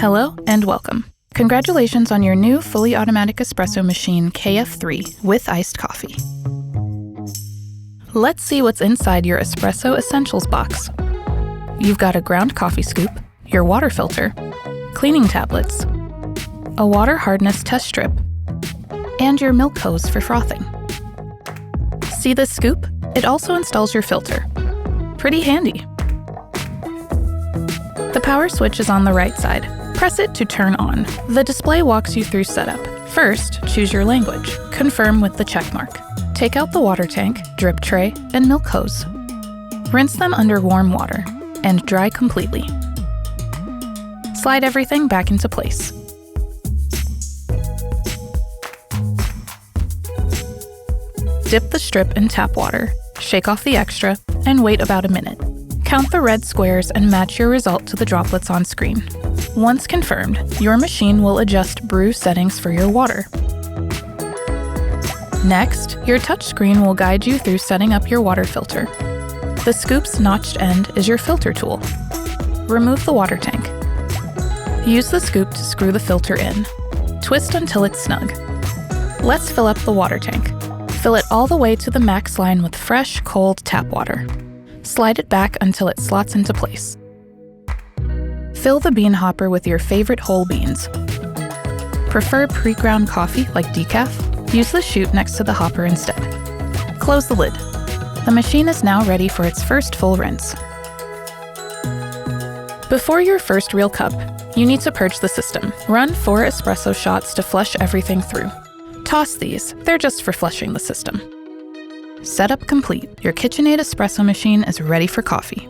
Hello and welcome. Congratulations on your new fully automatic espresso machine KF3 with iced coffee. Let's see what's inside your Espresso Essentials box. You've got a ground coffee scoop, your water filter, cleaning tablets, a water hardness test strip, and your milk hose for frothing. See this scoop? It also installs your filter. Pretty handy. The power switch is on the right side. Press it to turn on. The display walks you through setup. First, choose your language. Confirm with the check mark. Take out the water tank, drip tray, and milk hose. Rinse them under warm water and dry completely. Slide everything back into place. Dip the strip in tap water, shake off the extra, and wait about a minute. Count the red squares and match your result to the droplets on screen. Once confirmed, your machine will adjust brew settings for your water. Next, your touchscreen will guide you through setting up your water filter. The scoop's notched end is your filter tool. Remove the water tank. Use the scoop to screw the filter in. Twist until it's snug. Let's fill up the water tank. Fill it all the way to the max line with fresh, cold tap water. Slide it back until it slots into place. Fill the bean hopper with your favorite whole beans. Prefer pre-ground coffee like decaf? Use the chute next to the hopper instead. Close the lid. The machine is now ready for its first full rinse. Before your first real cup, you need to purge the system. Run 4 espresso shots to flush everything through. Toss these, they're just for flushing the system. Setup complete. Your KitchenAid espresso machine is ready for coffee.